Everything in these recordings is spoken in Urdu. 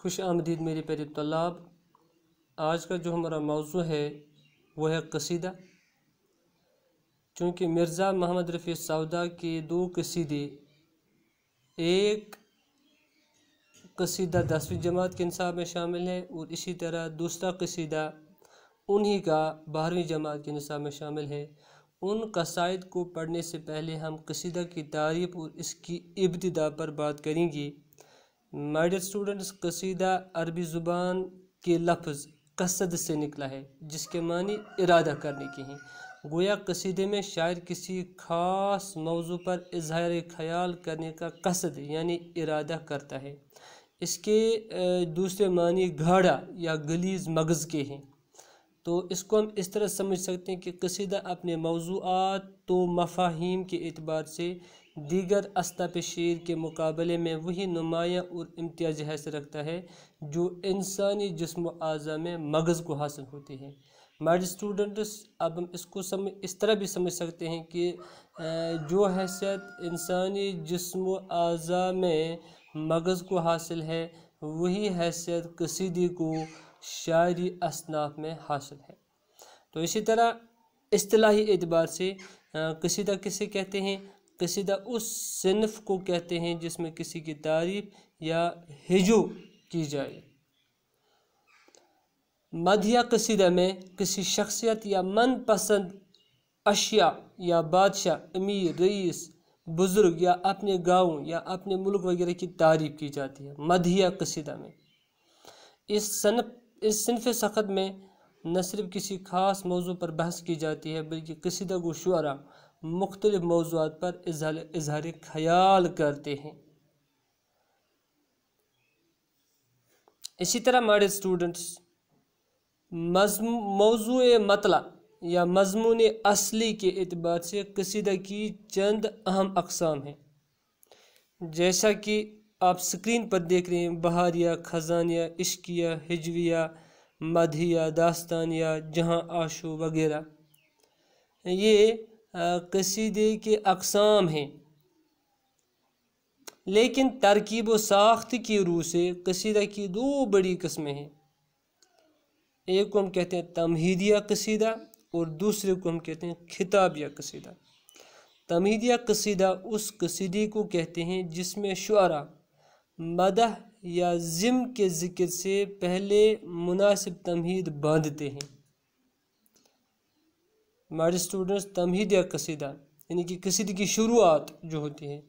خوش آمدید میرے پیارے طلاب۔ آج کا جو ہمارا موضوع ہے وہ ہے قصیدہ۔ چونکہ مرزا محمد رفیع سودا کے 2 قصیدے، ایک قصیدہ 10ویں جماعت کے نصاب میں شامل ہے اور اسی طرح دوسرا قصیدہ انہی کا 12ویں جماعت کے نصاب میں شامل ہے۔ ان قصائد کو پڑھنے سے پہلے ہم قصیدہ کی تعریف اور اس کی ابتدا پر بات کریں گے۔ مائی ڈیئر اسٹوڈنٹس، قصیدہ عربی زبان کے لفظ قصد سے نکلا ہے، جس کے معنی ارادہ کرنے کے ہیں۔ گویا قصیدے میں شاعر کسی خاص موضوع پر اظہار خیال کرنے کا قصد یعنی ارادہ کرتا ہے۔ اس کے دوسرے معنی گاڑھا یا غلیظ مغز کے ہیں۔ تو اس کو ہم اس طرح سمجھ سکتے ہیں کہ قصیدہ اپنے موضوعات و مفاہیم کے اعتبار سے دیگر اسطاف شعر کے مقابلے میں وہی نمایاں اور امتیازی حیثیت رکھتا ہے جو انسانی جسم و اعضاء میں مغز کو حاصل ہوتے ہیں۔ مائی ڈیئر اسٹوڈنٹس، اب ہم اس کو اس طرح بھی سمجھ سکتے ہیں کہ جو حیثیت انسانی جسم و اعضاء میں مغز کو حاصل ہے، وہی حیثیت قصیدے کو شاعری اصناف میں حاصل ہے۔ تو اسی طرح اصطلاحی اعتبار سے قصیدہ کسے کہتے ہیں؟ قصیدہ اس صنف کو کہتے ہیں جس میں کسی کی تعریف یا ہجو کی جائے۔ مدحیہ قصیدہ میں کسی شخصیت یا من پسند اشیاء یا بادشاہ، امیر، رئیس، بزرگ یا اپنے گاؤں یا اپنے ملک وغیرہ کی تعریف کی جاتی ہے مدحیہ قصیدہ میں۔ اس صنف سخت میں نہ صرف کسی خاص موضوع پر بحث کی جاتی ہے بلکہ قصیدہ گو شعراء مختلف موضوعات پر اظہار خیال کرتے ہیں۔ اسی طرح مائی ڈیئر اسٹوڈنٹس، موضوع مطلع یا مضمون اصلی کے اعتبار سے قصیدہ کی چند اہم اقسام ہیں، جیسا کہ آپ سکرین پر دیکھ رہے ہیں: بہاریہ، خزانیہ، عشقیہ، ہجویہ، مدحیہ، داستانیہ، جہاں آشو وغیرہ۔ یہ قصیدے کے اقسام ہیں، لیکن ترکیب و ساخت کی روح سے قصیدہ کی 2 بڑی قسمیں ہیں۔ ایک کو ہم کہتے ہیں تمہیدیہ قصیدہ اور دوسرے کو ہم کہتے ہیں خطابیہ قصیدہ۔ تمہیدیہ قصیدہ اس قصیدے کو کہتے ہیں جس میں شعراء مدح یا ذم کے ذکر سے پہلے مناسب تمہید باندھتے ہیں۔ مائی ڈیئر اسٹوڈنٹس، تمہیدیہ قصیدہ یعنی کہ قصیدے کی شروعات جو ہوتی ہے،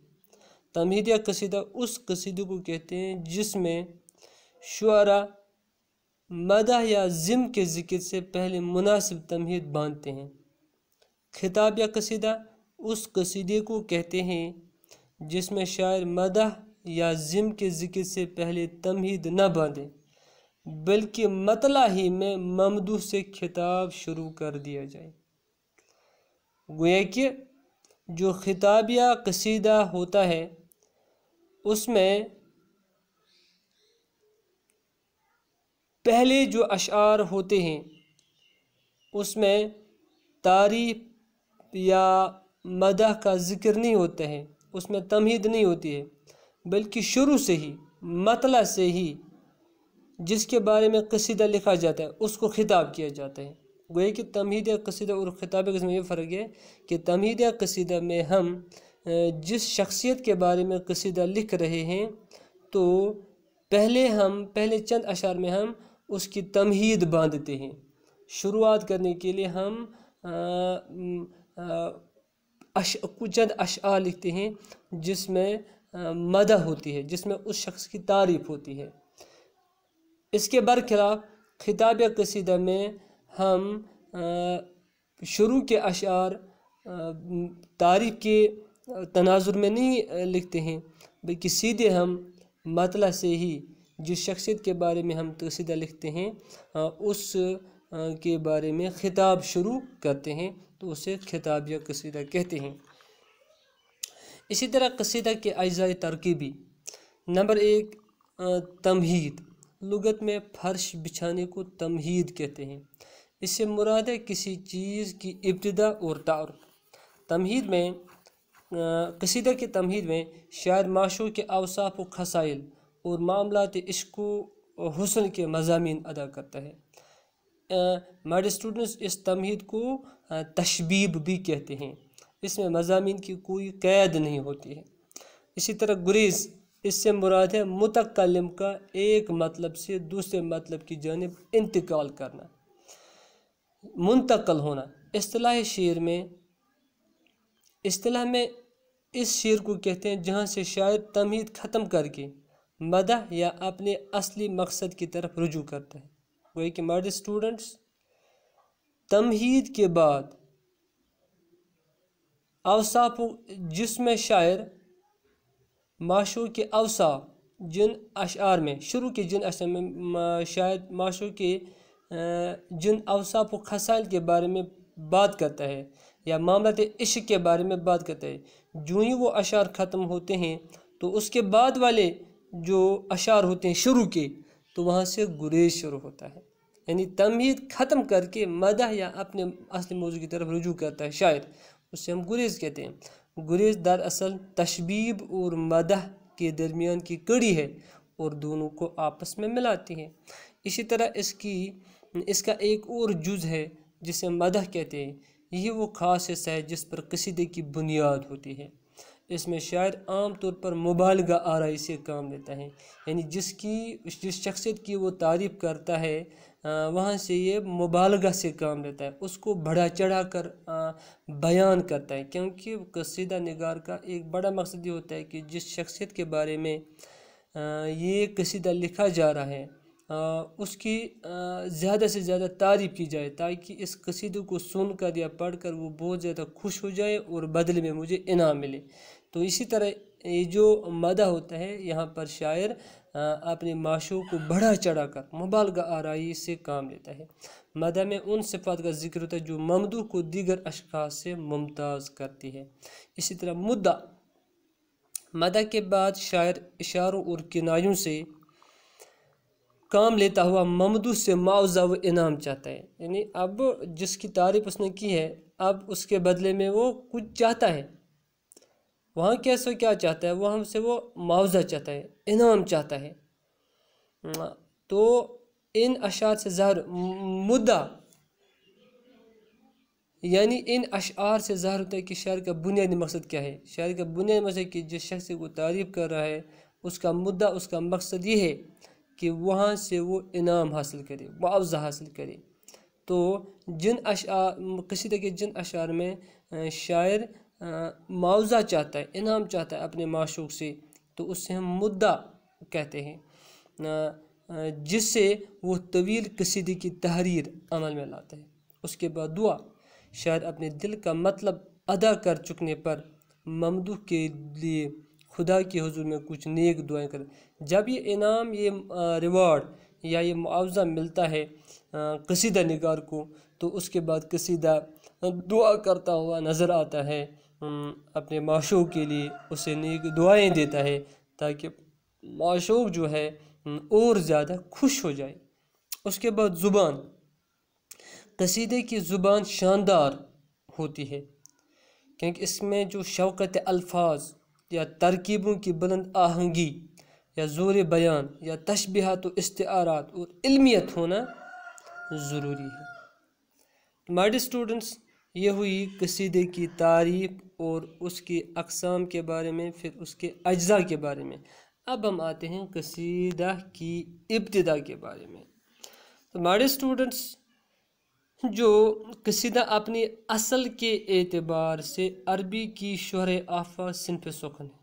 تمہیدیہ قصیدہ اس قصیدے کو کہتے ہیں جس میں شعراء مدح یا ذم کے ذکر سے پہلے مناسب تمہید باندھتے ہیں۔ خطابیہ قصیدہ اس قصیدے کو کہتے ہیں جس میں شاعر مدح یا ذم کے ذکر سے پہلے تمہید نہ باندھے بلکہ مطلع ہی میں ممدوح سے خطاب شروع کر دیا جائے۔ گویا کہ جو خطابیہ قصیدہ ہوتا ہے اس میں پہلے جو اشعار ہوتے ہیں اس میں تعریف یا مدح کا ذکر نہیں ہوتا ہے، اس میں تمہید نہیں ہوتی ہے، بلکہ شروع سے ہی مطلع سے ہی جس کے بارے میں قصیدہ لکھا جاتا ہے اس کو خطاب کیا جاتا ہے۔ گویا کہ تمہیدیہ قصیدہ اور خطابیہ قصیدہ میں یہ فرق ہے کہ تمہیدیہ قصیدہ میں ہم جس شخصیت کے بارے میں قصیدہ لکھ رہے ہیں تو پہلے چند اشعار میں ہم اس کی تمہید باندھتے ہیں۔ شروعات کرنے کے لیے ہم چند اشعار لکھتے ہیں جس میں مدح ہوتی ہے، جس میں اس شخص کی تعریف ہوتی ہے۔ اس کے برخلاف خطابیہ قصیدہ میں ہم شروع کے اشعار تعریف کے تناظر میں نہیں لکھتے ہیں بلکہ سیدھے ہم مطلع سے ہی جس شخصیت کے بارے میں ہم قصیدہ لکھتے ہیں اس کے بارے میں خطاب شروع کرتے ہیں، تو اسے خطابیہ قصیدہ کہتے ہیں۔ اسی طرح قصیدہ کے اجزاء ترکیبی: نمبر 1، تمہید۔ لغت میں فرش بچھانے کو تمہید کہتے ہیں۔ اس سے مراد ہے کسی چیز کی ابتدا اور تعارف۔ قصیدہ کی تمہید میں شاعر معشوق کے اوصاف و خصائل اور معاملات عشق و حسن کے مضامین ادا کرتا ہے۔ مائی ڈیئر اسٹوڈنٹس، اس تمہید کو تشبیب بھی کہتے ہیں، اس میں مضامین کی کوئی قید نہیں ہوتی ہے۔ اسی طرح گریز، اس سے مراد ہے متکلم کا ایک مطلب سے دوسرے مطلب کی جانب انتقال کرنا، منتقل ہونا۔ اصطلاح میں اس شعر کو کہتے ہیں جہاں سے شاعر تمہید ختم کر کے مدح یا اپنے اصلی مقصد کی طرف رجوع کرتا ہے۔ وہی کہ مائی ڈیئر اسٹوڈنٹس، تمہید کے بعد اوصاف، جس میں شاعر معشوق کے اوصاف جن اشعار میں شاید معشوق کے جن اوصاف و خصائل کے بارے میں بات کرتا ہے یا معاملات عشق کے بارے میں بات کرتا ہے، جو ہی وہ اشعار ختم ہوتے ہیں تو اس کے بعد والے جو اشعار ہوتے ہیں شروع کے، تو وہاں سے گریز شروع ہوتا ہے، یعنی تمہید ختم کر کے مدح یا اپنے اصلی موضوع کی طرف رجوع کرتا ہے شاعر، اس سے ہم گریز کہتے ہیں۔ گریز دراصل تشبیب اور مدح کے درمیان کی کڑی ہے اور دونوں کو آپس میں ملاتی ہے۔ اسی طرح اس کا ایک اور جز ہے جسے مدح کہتے ہیں، یہ وہ خاص حصہ ہے جس پر قصیدے کی بنیاد ہوتی ہے۔ اس میں شاعر عام طور پر مبالغہ آرائی سے کام لیتا ہے، یعنی جس شخصیت کی وہ تعریف کرتا ہے وہاں سے یہ مبالغہ سے کام لیتا ہے، اس کو بڑھا چڑھا کر بیان کرتا ہے، کیونکہ قصیدہ نگار کا ایک بڑا مقصد یہ ہوتا ہے کہ جس شخصیت کے بارے میں یہ قصیدہ لکھا جا رہا ہے اس کی زیادہ سے زیادہ تعریف کی جائے، تاکہ اس قصیدے کو سن کر یا پڑھ کر وہ بہت زیادہ خوش ہو جائے اور بدلے میں مجھے انعام ملے۔ تو اسی طرح یہ جو مدح ہوتا ہے، یہاں پر شاعر اپنے معشوق کو بڑھا چڑھا کر مبالغہ آرائی سے کام لیتا ہے۔ مدح میں ان صفات کا ذکر ہوتا ہے جو ممدوح کو دیگر اشخاص سے ممتاز کرتی ہے۔ اسی طرح مدح کے بعد شاعر اشاروں اور کنایوں سے کام لیتا ہوا ممدوح سے معاوضہ و انعام چاہتا ہے، یعنی اب جس کی تعریف اس نے کی ہے اب اس کے بدلے میں وہ کچھ چاہتا ہے، وہاں کیسے کیا چاہتا ہے، وہ ہم سے وہ معاوضہ چاہتا ہے، انعام چاہتا ہے۔ تو ان اشعار سے ظاہر مدح، یعنی ان اشعار سے ظاہر ہوتا ہے کہ شاعر کا بنیادی مقصد کیا ہے۔ شاعر کا بنیادی مقصد کہ جس شخص کو تعریف کر رہا ہے اس کا مدعا، اس کا مقصد یہ ہے کہ وہاں سے وہ انعام حاصل کرے، معاوضہ حاصل کرے۔ تو قصیدے کے جن اشعار میں شاعر معاوضہ چاہتا ہے، انعام چاہتا ہے اپنے معشوق سے، تو اس سے ہم مدعا کہتے ہیں، جس سے وہ طویل قصیدے کی تحریر عمل میں لاتا ہے۔ اس کے بعد دعا، شاعر اپنے دل کا مطلب ادا کر چکنے پر ممدوح کے لیے خدا کے حضور میں کچھ نیک دعائیں کرے۔ جب یہ انعام، یہ ریوارڈ یا یہ معاوضہ ملتا ہے قصیدہ نگار کو، تو اس کے بعد قصیدہ دعا کرتا ہوا نظر آتا ہے اپنے معشوق کے لیے، اسے نیک دعائیں دیتا ہے تاکہ معشوق جو ہے اور زیادہ خوش ہو جائے۔ اس کے بعد زبان، قصیدے کی زبان شاندار ہوتی ہے کیونکہ اس میں جو شوکت الفاظ یا ترکیبوں کی بلند آہنگی یا زور بیان یا تشبیہات و استعارات اور علمیت ہونا ضروری ہے۔ مائی ڈیئر اسٹوڈنٹس، یہ ہوئی قصیدے کی تعریف اور اس کی اقسام کے بارے میں، پھر اس کے اجزاء کے بارے میں۔ اب ہم آتے ہیں قصیدہ کی ابتدا کے بارے میں۔ تو مائی ڈیئر اسٹوڈنٹس، جو قصیدہ اپنی اصل کے اعتبار سے عربی کی شرح آفا صنف سخن ہے۔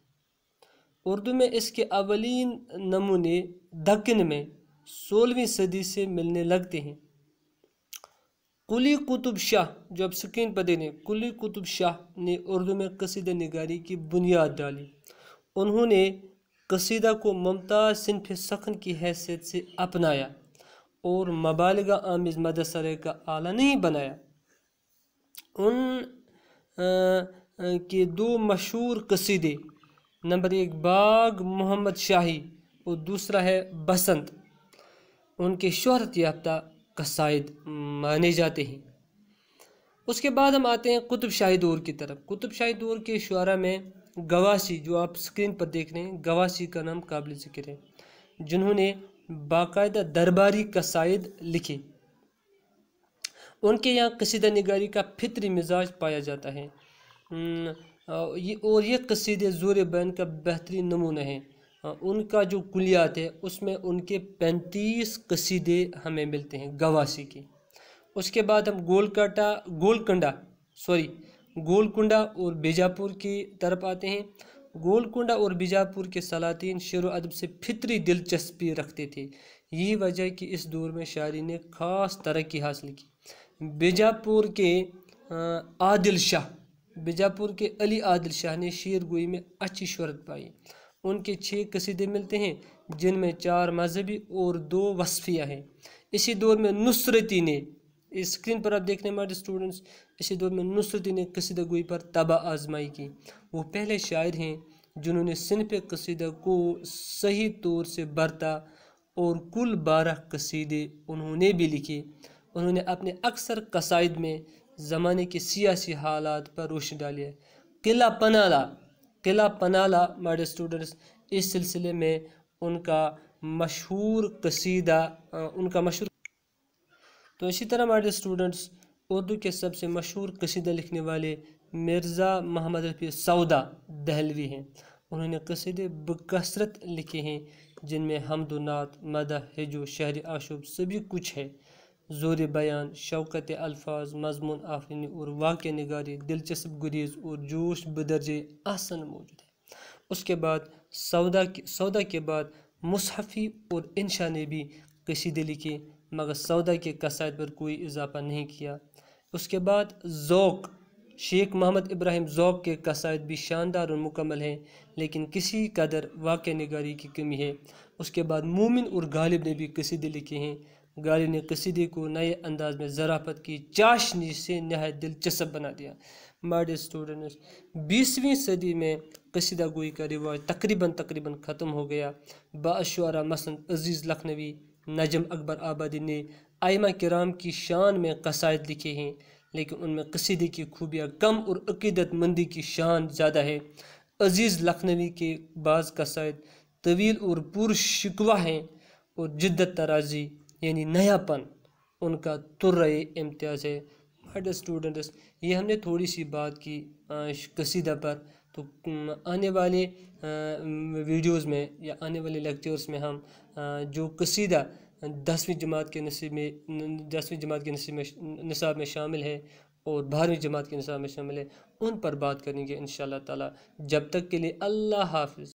اردو میں اس کے اولین نمونے دکن میں 16ویں صدی سے ملنے لگتے ہیں۔ قلی قطب شاہ، جو اب سکرین پر دیکھیں، قلی قطب شاہ نے اردو میں قصیدہ نگاری کی بنیاد ڈالی۔ انہوں نے قصیدہ کو ممتاز صنف سخن کی حیثیت سے اپنایا اور مبالغہ آمیز مدح سرائے کا آلہ نہیں بنایا۔ ان کے دو مشہور قصیدے، نمبر 1 باغ محمد شاہی اور دوسرا ہے بسنت، ان کے شہرت یافتہ قصائد مانے جاتے ہیں۔ اس کے بعد ہم آتے ہیں قطب شاہی دور کی طرف۔ قطب شاہی دور کے شعراء میں گواسی، جو آپ سکرین پر دیکھ رہے ہیں، گواسی کا نام قابل ذکر ہے، جنہوں نے باقاعدہ درباری قصائد لکھے۔ ان کے یہاں قصیدہ نگاری کا فطری مزاج پایا جاتا ہے، اور یہ قصیدے زور بیان کا بہترین نمونہ ہیں۔ ان کا جو کلیات ہے اس میں ان کے 35 قصیدے ہمیں ملتے ہیں گواسی کے۔ اس کے بعد ہم گولکنڈا اور بیجاپور کی طرف آتے ہیں۔ گولکنڈا اور بیجاپور کے سلاطین شعر و ادب سے فطری دلچسپی رکھتے تھے، یہی وجہ ہے کہ اس دور میں شاعری نے خاص ترقی حاصل کی۔ بیجاپور کے علی عادل شاہ نے شعر گوئی میں اچھی شہرت پائی۔ ان کے 6 قصیدے ملتے ہیں جن میں 4 مذہبی اور 2 وصفیہ ہیں۔ اسی دور میں نصرتی نے، اسکرین پر آپ دیکھنے والے اسٹوڈنٹس، اسی دور میں نصرتی نے قصیدہ گوئی پر طبع آزمائی کی۔ وہ پہلے شاعر ہیں جنہوں نے صنف قصیدہ کو صحیح طور سے برتا، اور کل 12 قصیدے انہوں نے بھی لکھے۔ انہوں نے اپنے اکثر قصائد میں زمانے کے سیاسی حالات پر روشنی ڈالی ہے۔ قلعہ پنالہ ماڈل اسٹوڈنٹس، اس سلسلے میں ان کا مشہور قصیدہ تو اسی طرح ماڈل اسٹوڈنٹس، اردو کے سب سے مشہور قصیدہ لکھنے والے مرزا محمد رفیع سودا دہلوی ہیں۔ انہوں نے قصیدے بکثرت لکھے ہیں جن میں حمد و نعت، مدح، ہجو، شعر آشوب سبھی کچھ ہے۔ زور بیان، شوکت الفاظ، مضمون آفرینی اور واقعہ نگاری، دلچسپ گریز اور جوش بدرجہ احسن موجود ہے۔ اس کے بعد سودا کے بعد مصحفی اور انشا نے بھی قصیدے لکھے، مگر سودا کے قصائد پر کوئی اضافہ نہیں کیا۔ اس کے بعد ذوق، شیخ محمد ابراہیم ذوق کے قصائد بھی شاندار اور مکمل ہیں، لیکن کسی قدر واقعہ نگاری کی کمی ہے۔ اس کے بعد مومن اور غالب نے بھی قصیدے لکھے ہیں۔ غالب نے قصیدے کو نئے انداز میں ظرافت کی چاشنی سے نہایت دلچسپ بنا دیا۔ ماڈل اسٹوڈنٹس، 20ویں صدی میں قصیدہ گوئی کا رواج تقریباً ختم ہو گیا۔ بعض شعراء مثلاً عزیز لکھنوی، نجم اکبر آبادی نے ائمہ کرام کی شان میں قصائد لکھے ہیں، لیکن ان میں قصیدے کی خوبیاں کم اور عقیدت مندی کی شان زیادہ ہے۔ عزیز لکھنوی کے بعض قصائد طویل اور پرشکوہ ہیں، اور جدت ترازی یعنی نیا پن ان کا ترے امتیاز ہے۔ ماڈل اسٹوڈنٹس، یہ ہم نے تھوڑی سی بات کی قصیدہ پر، تو آنے والے ویڈیوز میں یا آنے والے لیکچرز میں ہم جو قصیدہ 10ویں جماعت کے نصاب میں شامل ہے اور 12ویں جماعت کے نصاب میں شامل ہے، ان پر بات کریں گے انشاءاللہ تعالی۔ جب تک کے لیے اللہ حافظ۔